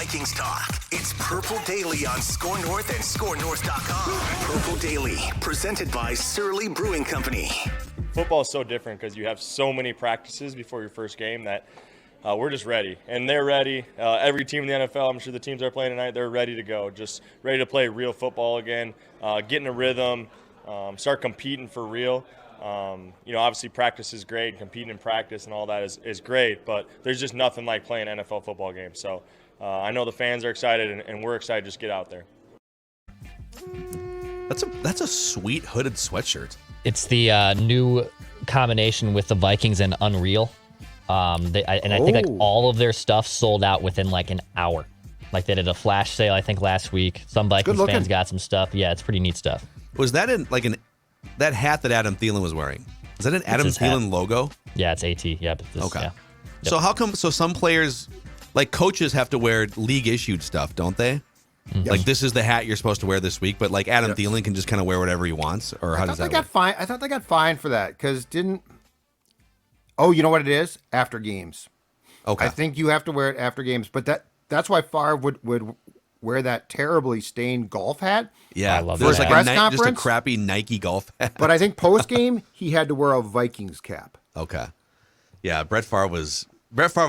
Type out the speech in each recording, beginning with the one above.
Vikings talk. It's Purple Daily on Score North and ScoreNorth.com. Purple Daily, presented by Surly Brewing Company. Football is so different because you have so many practices before your first game that we're just ready. And they're ready. Every team in the NFL, I'm sure the teams are playing tonight, they're ready to go. Just ready to play real football again, get in a rhythm, start competing for real. Obviously practice is great, competing in practice and all that is great, but there's just nothing like playing NFL football games. So I know the fans are excited, and we're excited to just get out there. That's a sweet hooded sweatshirt. It's the new combination with the Vikings and Unreal. I think like all of their stuff sold out within like an hour. Like they did a flash sale, I think, last week. Some Vikings fans got some stuff. Yeah, it's pretty neat stuff. Was that that hat that Adam Thielen was wearing? Is that an Adam Thielen logo? Yeah, it's AT. Yeah. Okay. Yeah. Yep. So how come? So some players, like coaches, have to wear league issued stuff, don't they? Mm-hmm. Like this is the hat you're supposed to wear this week, but like Adam Thielen can just kind of wear whatever he wants, or how does that work? I thought they got fined for that because didn't. Oh, you know what it is? After games. Okay. I think you have to wear it after games, but that's why Favre would wear that terribly stained golf hat. Yeah, I love there's that. like Press just a crappy Nike golf hat. But I think post game he had to wear a Vikings cap. Okay. Yeah, Brett Favre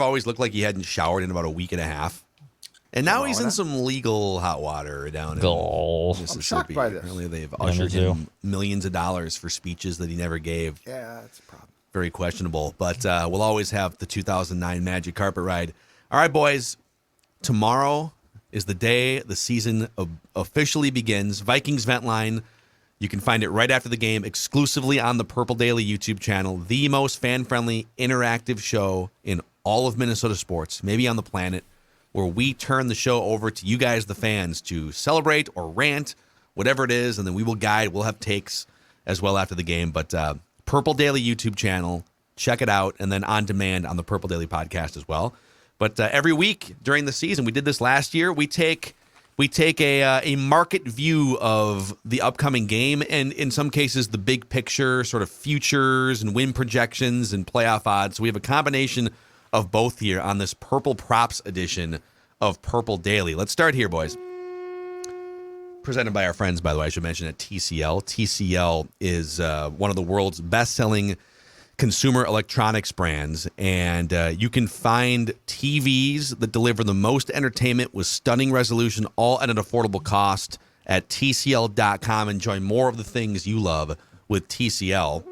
always looked like he hadn't showered in about a week and a half. And now he's in some legal hot water down in Mississippi. I'm shocked by this. Apparently they've ushered him millions of dollars for speeches that he never gave. Yeah, that's a problem. Very questionable. But we'll always have the 2009 Magic Carpet Ride. All right, boys. Tomorrow is the day the season officially begins. Vikings Vent Line. You can find it right after the game exclusively on the Purple Daily YouTube channel, the most fan-friendly, interactive show in all of Minnesota sports, maybe on the planet, where we turn the show over to you guys, the fans, to celebrate or rant, whatever it is, and then we will guide. We'll have takes as well after the game. But Purple Daily YouTube channel, check it out, and then on demand on the Purple Daily podcast as well. But every week during the season, we did this last year, we take a market view of the upcoming game, and in some cases, the big picture, sort of futures and win projections and playoff odds. So we have a combination of both here on this Purple Props edition of Purple Daily. Let's start here, boys. Presented by our friends, by the way, I should mention, at TCL. TCL is one of the world's best-selling consumer electronics brands, and you can find TVs that deliver the most entertainment with stunning resolution, all at an affordable cost at TCL.com. Enjoy more of the things you love with TCL.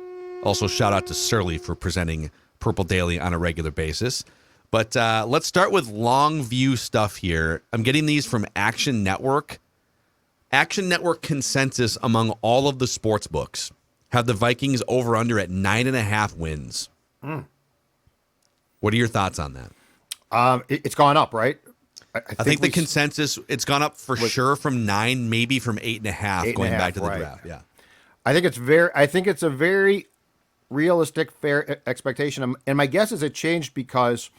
Also, shout out to Surly for presenting Purple Daily on a regular basis. But let's start with long view stuff here. I'm getting these from Action Network. Action Network consensus among all of the sports books have the Vikings over-under at 9.5 wins. What are your thoughts on that? It's gone up, right? I think the consensus, it's gone up for sure from 9, maybe from 8.5 going back to the draft. Yeah, I think it's a very realistic, fair expectation. And my guess is it changed because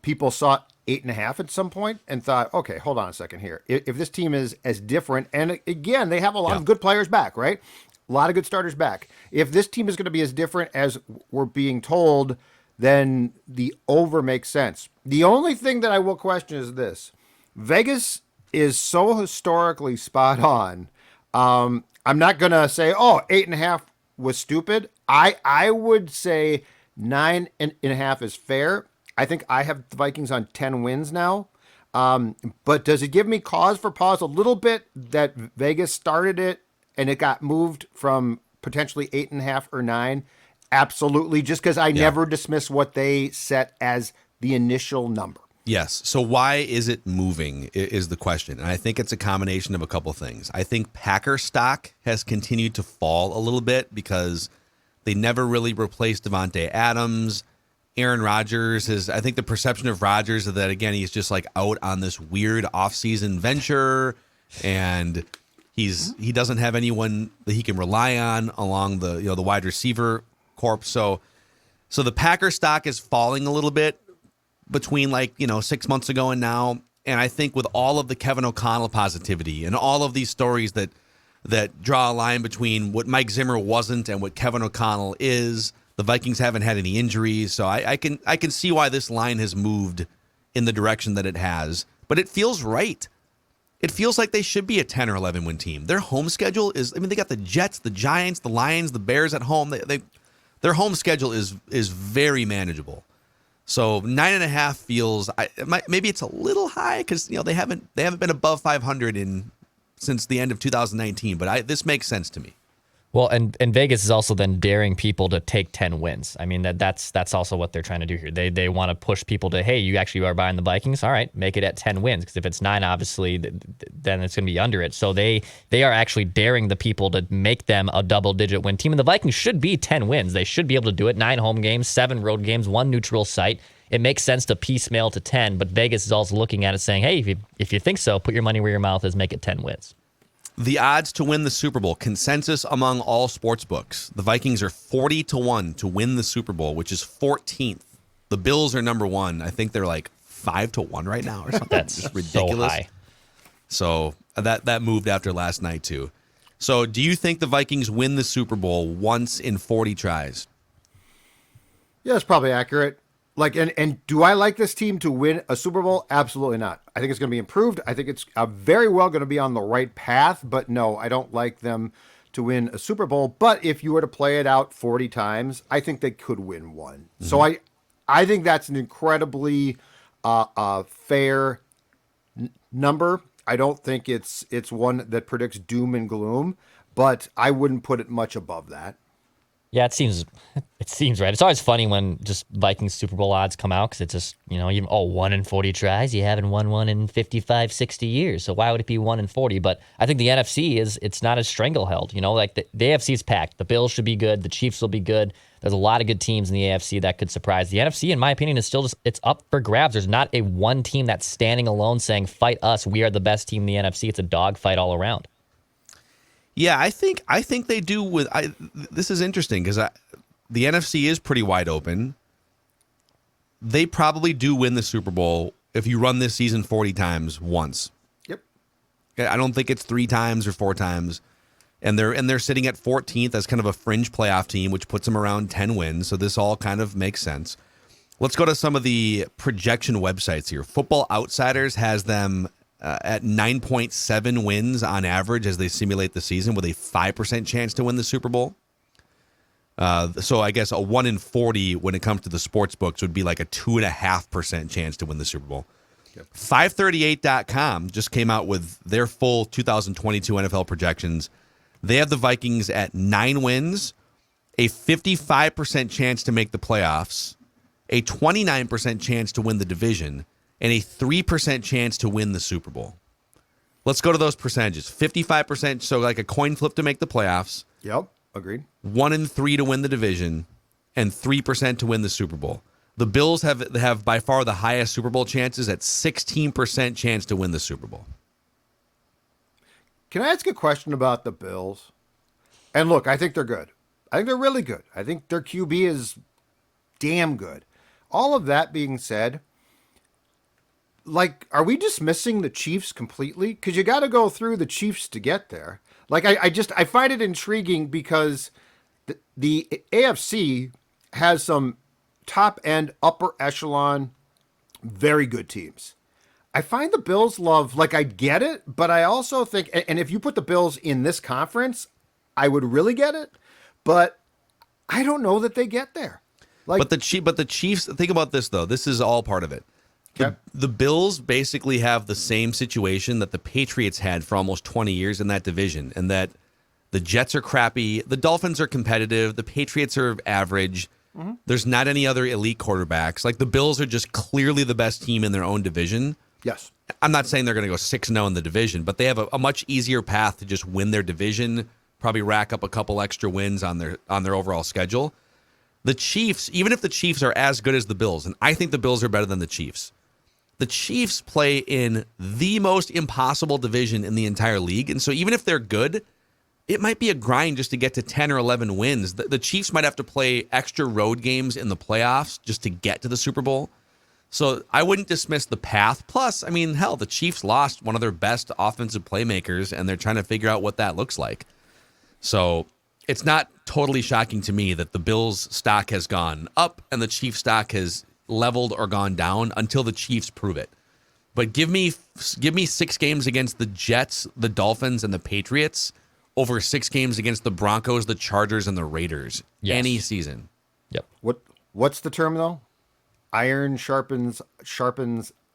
people saw 8.5 at some point and thought, okay, hold on a second here. If this team is as different, and again, they have a lot of good players back, right? A lot of good starters back. If this team is going to be as different as we're being told, then the over makes sense. The only thing that I will question is this. Vegas is so historically spot on. I'm not going to say, 8.5 was stupid. I would say 9.5 is fair. I think I have the Vikings on 10 wins now. But does it give me cause for pause a little bit that Vegas started it and it got moved from potentially 8.5 or 9? Absolutely. Just because I never dismiss what they set as the initial number. Yes. So why is it moving is the question. And I think it's a combination of a couple things. I think Packer stock has continued to fall a little bit because they never really replaced Devontae Adams. Aaron Rodgers I think the perception of Rodgers is that, again, he's just like out on this weird offseason venture, and he doesn't have anyone that he can rely on along the wide receiver corp. So the Packer stock is falling a little bit between 6 months ago and now. And I think with all of the Kevin O'Connell positivity and all of these stories that draw a line between what Mike Zimmer wasn't and what Kevin O'Connell is, the Vikings haven't had any injuries. So I can see why this line has moved in the direction that it has. but it feels right. It feels like they should be a 10 or 11 win team. Their home schedule is, they got the Jets, the Giants, the Lions, the Bears at home. Their home schedule is very manageable. So 9.5 feels, maybe it's a little high because they haven't been above 500 since the end of 2019. But this makes sense to me. Well, and Vegas is also then daring people to take 10 wins. I mean, that's also what they're trying to do here. They want to push people to, hey, you actually are buying the Vikings? All right, make it at 10 wins. Because if it's 9, obviously, then it's going to be under it. So they are actually daring the people to make them a double-digit win team. And the Vikings should be 10 wins. They should be able to do it. 9 home games, 7 road games, 1 neutral site. It makes sense to piecemeal to 10, but Vegas is also looking at it saying, hey, if you think so, put your money where your mouth is, make it 10 wins. The odds to win the Super Bowl, consensus among all sports books. The Vikings are 40-1 to win the Super Bowl, which is 14th. The Bills are number 1. I think they're like 5-1 right now or something. That's just ridiculous. So high. So that moved after last night too. So do you think the Vikings win the Super Bowl once in 40 tries? Yeah, that's probably accurate. And do I like this team to win a Super Bowl? Absolutely not. I think it's going to be improved. I think it's very well going to be on the right path. But no, I don't like them to win a Super Bowl. But if you were to play it out 40 times, I think they could win one. Mm-hmm. So I think that's an incredibly fair number. I don't think it's one that predicts doom and gloom, but I wouldn't put it much above that. Yeah, it seems right. It's always funny when just Vikings Super Bowl odds come out because it's just, 1 in 40 tries. You haven't won one in 55, 60 years. So why would it be 1 in 40? But I think the NFC it's not as stranglehold. Like the AFC is packed. The Bills should be good. The Chiefs will be good. There's a lot of good teams in the AFC that could surprise. The NFC, in my opinion, is still it's up for grabs. There's not a one team that's standing alone saying, fight us. We are the best team in the NFC. It's a dogfight all around. Yeah, I think they do this is interesting because the NFC is pretty wide open. They probably do win the Super Bowl if you run this season 40 times once. Yep. I don't think it's 3 times or 4 times. And they're sitting at 14th as kind of a fringe playoff team, which puts them around 10 wins. So this all kind of makes sense. Let's go to some of the projection websites here. Football Outsiders has them at 9.7 wins on average as they simulate the season with a 5% chance to win the Super Bowl. So I guess a 1 in 40 when it comes to the sports books would be like a 2.5% chance to win the Super Bowl. Yep. 538.com just came out with their full 2022 NFL projections. They have the Vikings at 9 wins, a 55% chance to make the playoffs, a 29% chance to win the division, and a 3% chance to win the Super Bowl. Let's go to those percentages. 55%, so like a coin flip to make the playoffs. Yep, agreed. 1 in 3 to win the division, and 3% to win the Super Bowl. The Bills have by far the highest Super Bowl chances at 16% chance to win the Super Bowl. Can I ask a question about the Bills? And look, I think they're good. I think they're really good. I think their QB is damn good. All of that being said, are we dismissing the Chiefs completely? Because you got to go through the Chiefs to get there. I find it intriguing because the AFC has some top-end, upper echelon, very good teams. I find the Bills I get it, but I also think, and if you put the Bills in this conference, I would really get it, but I don't know that they get there. But the Chiefs, think about this though. This is all part of it. The Bills basically have the same situation that the Patriots had for almost 20 years in that division, and that the Jets are crappy, the Dolphins are competitive, the Patriots are average. Mm-hmm. There's not any other elite quarterbacks. The Bills are just clearly the best team in their own division. Yes. I'm not saying they're going to go 6-0 in the division, but they have a much easier path to just win their division, probably rack up a couple extra wins on their overall schedule. The Chiefs, even if the Chiefs are as good as the Bills, and I think the Bills are better than the Chiefs play in the most impossible division in the entire league. And so even if they're good, it might be a grind just to get to 10 or 11 wins. The Chiefs might have to play extra road games in the playoffs just to get to the Super Bowl. So I wouldn't dismiss the path. Plus, the Chiefs lost one of their best offensive playmakers, and they're trying to figure out what that looks like. So it's not totally shocking to me that the Bills stock has gone up and the Chiefs stock has leveled or gone down until the Chiefs prove it. But give me 6 games against the Jets, the Dolphins, and the Patriots over 6 games against the Broncos, the Chargers, and the Raiders. Yes. Any season. Yep. What's the term though? Iron sharpens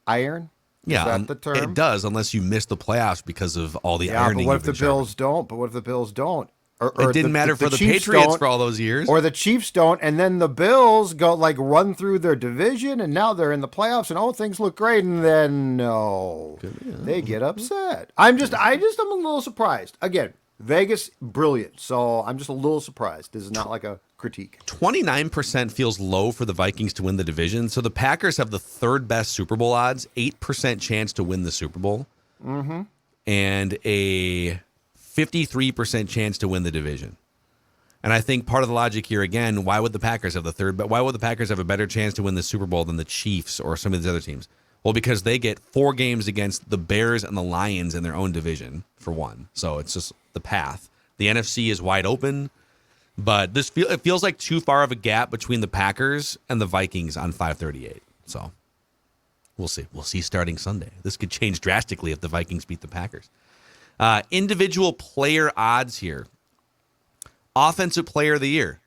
iron. Yeah, Is that the term? it does, unless you miss the playoffs because of all the Yeah, ironing. but what if the Bills don't? But what if the Bills don't? Or It didn't matter for the Chiefs Patriots don't, for all those years. or the Chiefs don't, and then the Bills go like run through their division, and now they're in the playoffs, and things look great, and then no, they get upset. I'm a little surprised. Again, Vegas, brilliant. So I'm just a little surprised. This is not like a critique. 29% feels low for the Vikings to win the division. So the Packers have the 3rd best Super Bowl odds, 8% chance to win the Super Bowl, and a 53% chance to win the division. And I think part of the logic here, again, why would the Packers have the 3rd? But why would the Packers have a better chance to win the Super Bowl than the Chiefs or some of these other teams? Well, because they get 4 games against the Bears and the Lions in their own division, for one. So it's just the path. The NFC is wide open, but it feels like too far of a gap between the Packers and the Vikings on 538. So we'll see. We'll see starting Sunday. This could change drastically if the Vikings beat the Packers. Individual player odds here. Offensive player of the year.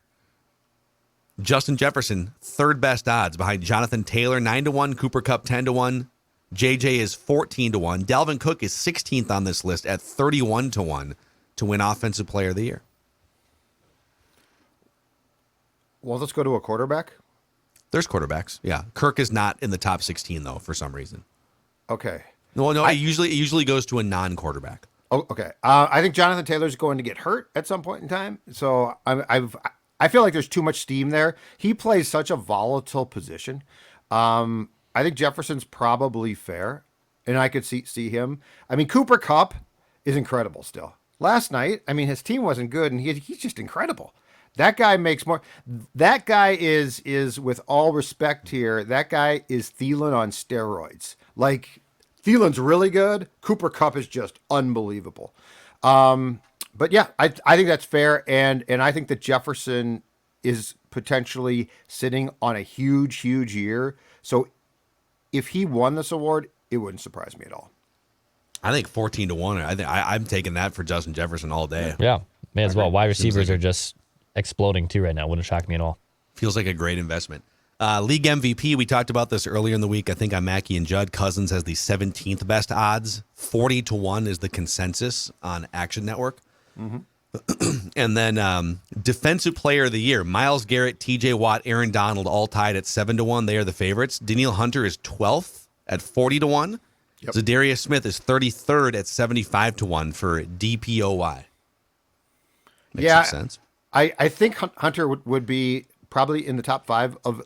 Justin Jefferson, 3rd best odds behind Jonathan Taylor, 9-1, Cooper Kupp, 10-1. JJ is 14-1. Dalvin Cook is 16th on this list at 31-1 to win Offensive Player of the Year. Well, let's go to a quarterback. There's quarterbacks. Yeah. Kirk is not in the top 16, though, for some reason. Okay. No, it usually goes to a non-quarterback. Oh, okay. I think Jonathan Taylor's going to get hurt at some point in time. So I feel like there's too much steam there. He plays such a volatile position. I think Jefferson's probably fair, and I could see him. I mean, Cooper Kupp is incredible still. Last night, I mean, his team wasn't good, and he's just incredible. That guy makes more. That guy is with all respect here, that guy is Thielen on steroids. Like, Thielen's really good. Cooper Kupp is just unbelievable. But yeah, I think that's fair, and I think that Jefferson is potentially sitting on a huge year. So if he won this award, it wouldn't surprise me at all. I think 14-1. I'm taking that for Justin Jefferson all day. Yeah, may as well. Wide receivers are just exploding too right now. Wouldn't shock me at all. Feels like a great investment. League MVP, we talked about this earlier in the week. I think on Mackey and Judd. Cousins has the 17th best odds. 40-1 is the consensus on Action Network. Mm-hmm. And then Defensive Player of the Year, Myles Garrett, TJ Watt, Aaron Donald, all tied at 7-1. They are the favorites. Danielle Hunter is 12th at 40-1. Yep. Zadarius Smith is 33rd at 75-1 for DPOY. Makes some sense. I think Hunter would be probably in the top 5 of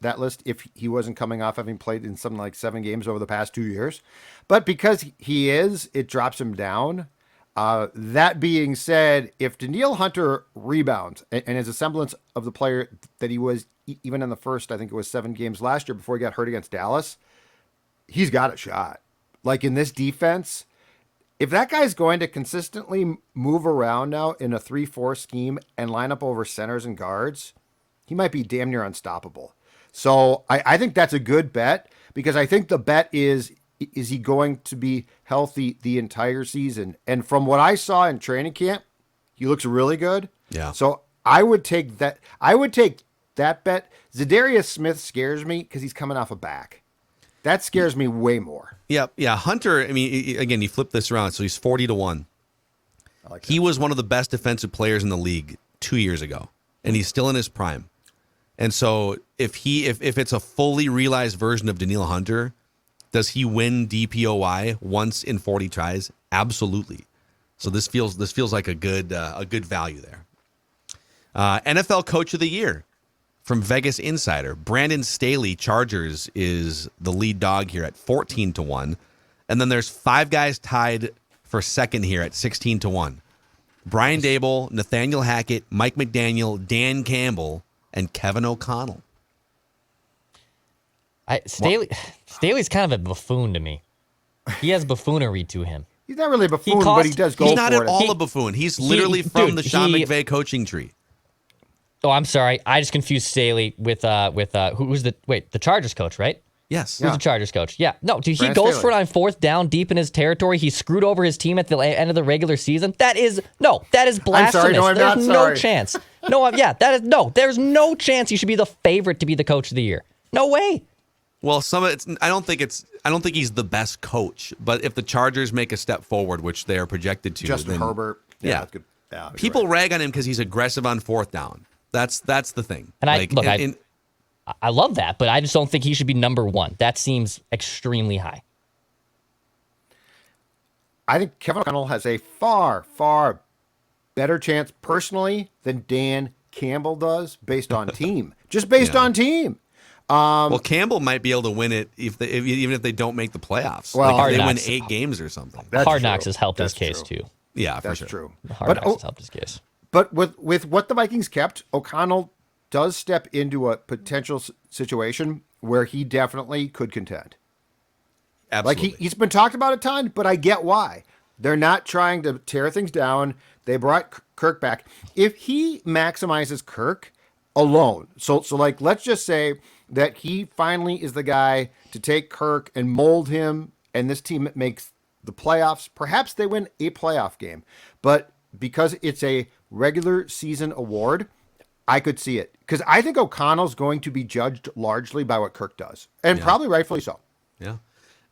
that list if he wasn't coming off having played in something like 7 games over the past 2 years. But because he is, it drops him down. That being said, if Danielle Hunter rebounds and is a semblance of the player that he was even in the first, I think it was 7 games last year before he got hurt against Dallas, he's got a shot. Like in this defense, if that guy's going to consistently move around now in a 3-4 scheme and line up over centers and guards, he might be damn near unstoppable. So I think that's a good bet, because I think the bet is he going to be healthy the entire season? And from what I saw in training camp, he looks really good. Yeah. So I would take that. I would take that bet. Zadarius Smith scares me because he's coming off a back. That scares me way more. Yeah. Hunter, I mean, again, you flip this around, so he's 40-1. He was one of the best defensive players in the league 2 years ago, and he's still in his prime. And so if it's a fully realized version of Danielle Hunter, does he win DPOY once in 40 tries? Absolutely. So this feels like a good value there. NFL Coach of the Year from Vegas Insider, Brandon Staley, Chargers, is the lead dog here at 14-1. And then there's 5 guys tied for second here at 16-1. Brian Dable, Nathaniel Hackett, Mike McDaniel, Dan Campbell, and Kevin O'Connell. Staley's kind of a buffoon to me. He has buffoonery to him. He's not really a buffoon, but he does go for it. He's not at all a buffoon. He's literally from the Sean McVay coaching tree. Oh, I'm sorry. I just confused Staley with the Chargers coach, right? Yes. Who's the Chargers coach? Yeah. No, dude, he Brandon goes Staley. for it on fourth down deep in his territory. He screwed over his team at the end of the regular season. That is blasphemous. I'm sorry. No, I'm There's not no sorry. chance. There's no chance he should be the favorite to be the coach of the year. No way. Well, I don't think he's the best coach, but if the Chargers make a step forward, which they are projected to, Justin then, Herbert. Yeah. That's good. Yeah, People rag on him because he's aggressive on fourth down. That's the thing. And I love that, but I just don't think he should be number one. That seems extremely high. I think Kevin O'Connell has a far, far better chance personally than Dan Campbell does based on team. Just based on team. Well, Campbell might be able to win it even if they don't make the playoffs. Well, like if they Hard win Knocks. 8 games or something. That's Hard true. Knocks has helped his That's case true. too. Yeah, for That's sure. true. Hard Knocks has helped his case. But with what the Vikings kept, O'Connell does step into a potential situation where he definitely could contend. Absolutely. Like he's been talked about a ton, but I get why. They're not trying to tear things down. They brought Kirk back. If he maximizes Kirk alone, so like let's just say that he finally is the guy to take Kirk and mold him, and this team makes the playoffs. Perhaps they win a playoff game, but because it's a regular season award, I could see it. Because I think O'Connell's going to be judged largely by what Kirk does, and probably rightfully so. Yeah.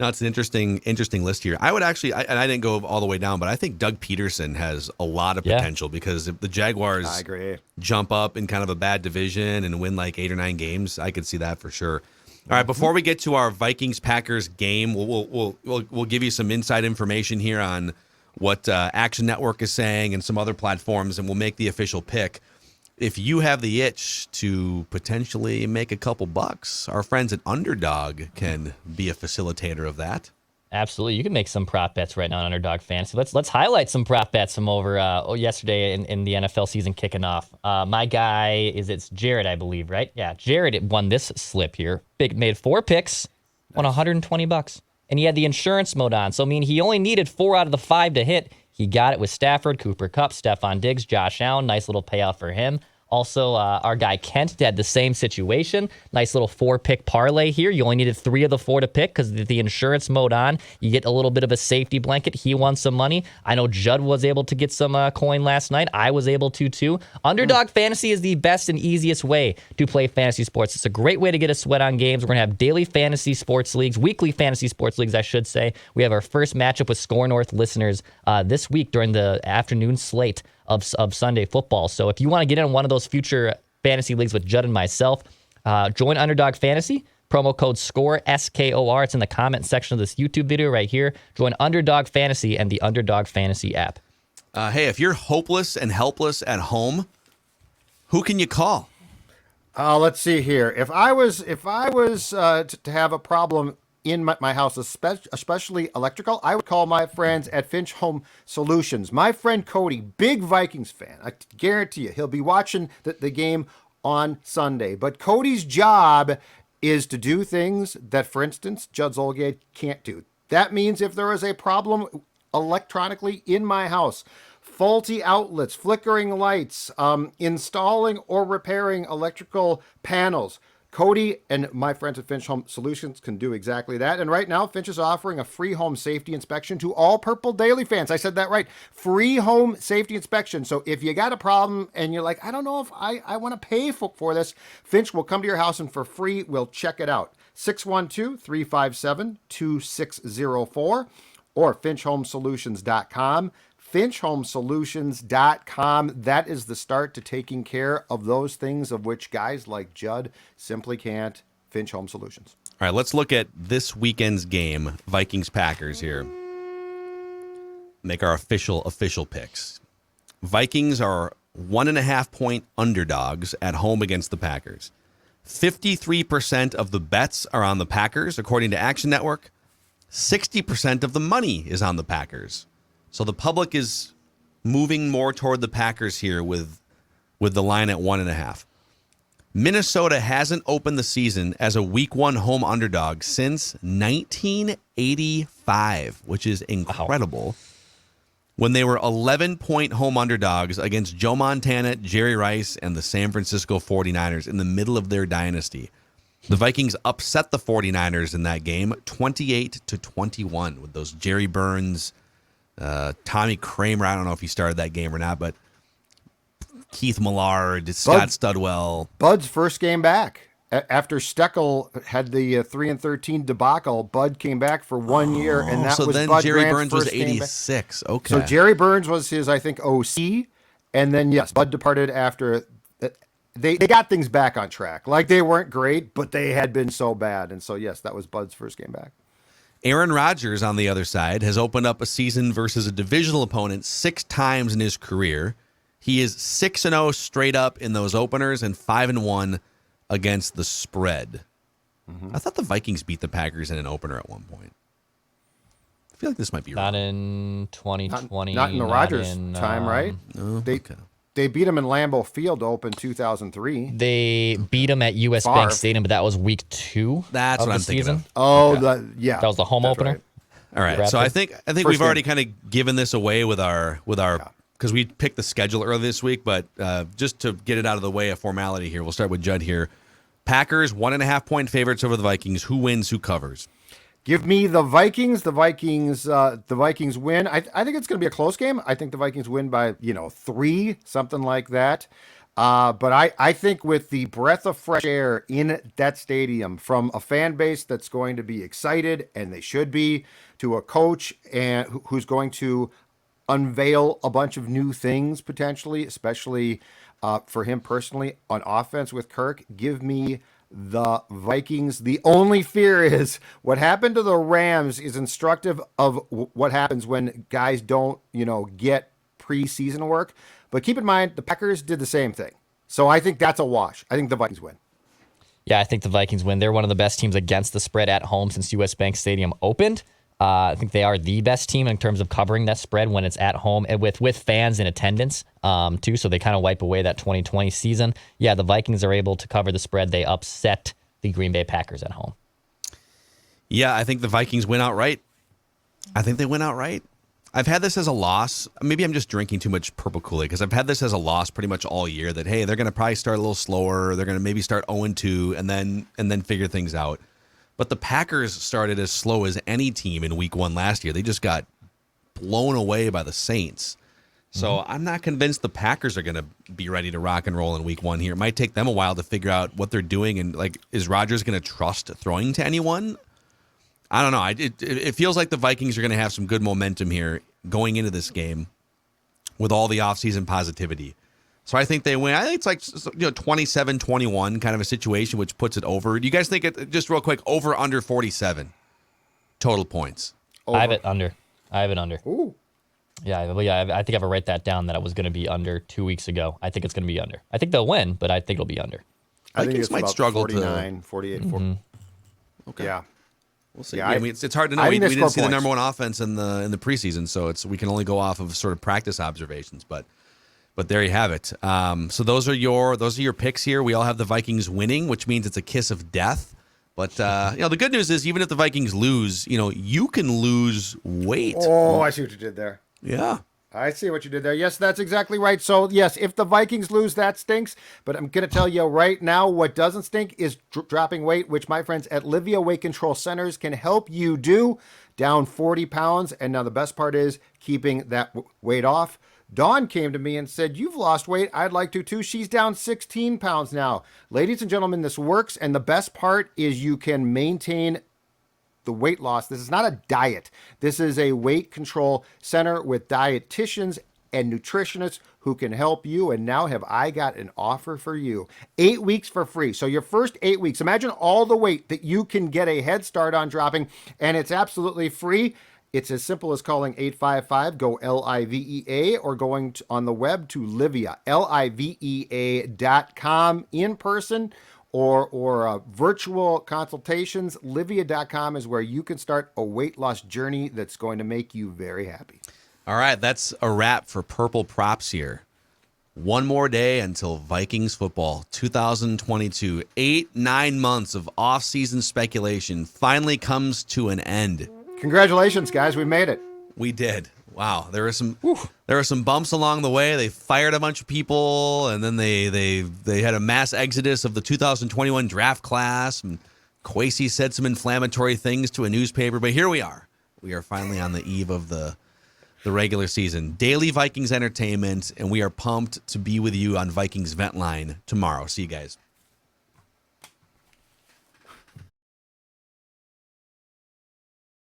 No, it's an interesting list here. I would actually, and I didn't go all the way down, but I think Doug Peterson has a lot of potential because if the Jaguars I agree. jump up in kind of a bad division and win like 8 or 9 games, I could see that for sure. All right, before we get to our Vikings-Packers game, we'll give you some inside information here on what Action Network is saying and some other platforms, and we'll make the official pick. If you have the itch to potentially make a couple bucks, our friends at Underdog can be a facilitator of that. Absolutely. You can make some prop bets right now on Underdog Fantasy. Let's highlight some prop bets from over yesterday in the NFL season kicking off. My guy it's Jared, I believe, right? Yeah, Jared won this slip here. Made 4 picks, won $120. And he had the insurance mode on. So, I mean, he only needed 4 out of the 5 to hit. He got it with Stafford, Cooper Kupp, Stephon Diggs, Josh Allen. Nice little payout for him. Also, our guy Kent had the same situation. Nice little 4-pick parlay here. You only needed 3 of the 4 to pick because the insurance mode on. You get a little bit of a safety blanket. He won some money. I know Judd was able to get some coin last night. I was able to too. Underdog Fantasy is the best and easiest way to play fantasy sports. It's a great way to get a sweat on games. We're going to have daily fantasy sports leagues, weekly fantasy sports leagues, I should say. We have our first matchup with Score North listeners this week during the afternoon slate of Sunday football. So if you want to get in one of those future fantasy leagues with Judd and myself, join Underdog Fantasy. Promo code SCORE, SKOR. It's in the comment section of this YouTube video right here. Join Underdog Fantasy and the Underdog Fantasy app. Hey, if you're hopeless and helpless at home, who can you call? Let's see here. If I was to have a problem in my house, especially electrical, I would call my friends at Finch Home Solutions. My friend Cody, big Vikings fan. I guarantee you, he'll be watching the game on Sunday. But Cody's job is to do things that, for instance, Judd Zolgate can't do. That means if there is a problem electronically in my house, faulty outlets, flickering lights, installing or repairing electrical panels, Cody and my friends at Finch Home Solutions can do exactly that. And right now, Finch is offering a free home safety inspection to all Purple Daily fans. I said that right. Free home safety inspection. So if you got a problem and you're like, I don't know if I want to pay for this, Finch will come to your house and for free, we'll check it out. 612-357-2604 or finchhomesolutions.com. finchhomesolutions.com. That is the start to taking care of those things of which guys like Judd simply can't. Finch Home Solutions. All right, let's look at this weekend's game, Vikings-Packers here. Make our official picks. Vikings are 1.5-point underdogs at home against the Packers. 53% of the bets are on the Packers, according to Action Network. 60% of the money is on the Packers. So the public is moving more toward the Packers here with the line at 1.5. Minnesota hasn't opened the season as a Week 1 home underdog since 1985, which is incredible. Wow. When they were 11-point home underdogs against Joe Montana, Jerry Rice, and the San Francisco 49ers in the middle of their dynasty. The Vikings upset the 49ers in that game 28-21 with those Jerry Burns, Tommy Kramer. I don't know if he started that game or not, but Keith Millard, Scott Studwell. Bud's first game back. After Steckel had the 3-13 debacle, Bud came back for 1 year, and that so was then Bud Jerry Grant's Burns was first game back. 86. Okay. So Jerry Burns was his, I think, OC, and then yes, Bud departed after. They got things back on track. Like, they weren't great, but they had been so bad, and so yes, that was Bud's first game back. Aaron Rodgers, on the other side, has opened up a season versus a divisional opponent 6 times in his career. He is 6-0 straight up in those openers and 5-1 against the spread. Mm-hmm. I thought the Vikings beat the Packers in an opener at one point. I feel like this might be not wrong. in 2020. Not in the Rodgers time, right? Oh, okay. They beat him in Lambeau Field to open 2003. They beat him at US Favre. Bank Stadium, but that was week 2 That's of what the I'm thinking season. of. Oh, That was the home That's opener. right. All right, so Raptors. I think First we've already game. kind of given this away with our because we picked the schedule early this week, but just to get it out of the way, a formality here. We'll start with Judd here. Packers 1.5-point favorites over the Vikings. Who wins? Who covers? Give me the Vikings. The Vikings win. I think it's going to be a close game. I think the Vikings win by 3, something like that. But I think with the breath of fresh air in that stadium from a fan base that's going to be excited, and they should be, to a coach and who's going to unveil a bunch of new things potentially, especially for him personally on offense with Kirk. Give me the Vikings. The only fear is what happened to the Rams is instructive of what happens when guys don't, get preseason work. But keep in mind, the Packers did the same thing. So I think that's a wash. I think the Vikings win. Yeah, I think the Vikings win. They're one of the best teams against the spread at home since US Bank Stadium opened. I think they are the best team in terms of covering that spread when it's at home and with fans in attendance, too. So they kind of wipe away that 2020 season. Yeah, the Vikings are able to cover the spread. They upset the Green Bay Packers at home. Yeah, I think the Vikings win outright. I think they win outright. I've had this as a loss. Maybe I'm just drinking too much Purple Kool-Aid because I've had this as a loss pretty much all year that, hey, they're going to probably start a little slower. They're going to maybe start 0-2 and then figure things out. But the Packers started as slow as any team in week 1 last year. They just got blown away by the Saints. So I'm not convinced the Packers are going to be ready to rock and roll in week 1 here. It might take them a while to figure out what they're doing. And, is Rodgers going to trust throwing to anyone? I don't know. It feels like the Vikings are going to have some good momentum here going into this game with all the offseason positivity. So I think they win. I think it's like 27-21 kind of a situation, which puts it over. Do you guys think just real quick, over under 47 total points? Over. I have it under. Ooh. Yeah, I think I have to write that down that it was going to be under 2 weeks ago. I think it's going to be under. I think they'll win, but I think it'll be under. I think Vikings it's might about struggle 49, 48, 40. Okay. Yeah. We'll see. Yeah, I mean, it's hard to know. I We think they didn't score see the points. number 1 offense in the preseason, so we can only go off of sort of practice observations. But there you have it. So those are your picks here. We all have the Vikings winning, which means it's a kiss of death. But the good news is even if the Vikings lose, you can lose weight. Oh, I see what you did there. Yeah. I see what you did there. Yes, that's exactly right. So, yes, if the Vikings lose, that stinks. But I'm going to tell you right now, what doesn't stink is dropping weight, which my friends at Livia Weight Control Centers can help you do. Down 40 pounds. And now the best part is keeping that weight off. Dawn came to me and said, "You've lost weight. I'd like to too." She's down 16 pounds now. Ladies and gentlemen, this works. And the best part is you can maintain the weight loss. This is not a diet. This is a weight control center with dietitians and nutritionists who can help you. And now have I got an offer for you. 8 weeks for free. So your first 8 weeks, imagine all the weight that you can get a head start on dropping, and it's absolutely free. It's as simple as calling 855-GO LIVEA or going on the web to Livia, LIVEA.com in person or virtual consultations. Livia.com is where you can start a weight loss journey that's going to make you very happy. All right, that's a wrap for Purple Props here. One more day until Vikings football 2022. 8-9 months of off-season speculation finally comes to an end. Congratulations, guys. We made it. We did. Wow, there were some bumps along the way. They fired a bunch of people, and then they had a mass exodus of the 2021 draft class. And Kwesi said some inflammatory things to a newspaper, but here we are. We are finally on the eve of the regular season. Daily Vikings entertainment, and we are pumped to be with you on Vikings Vent Line tomorrow. See you guys.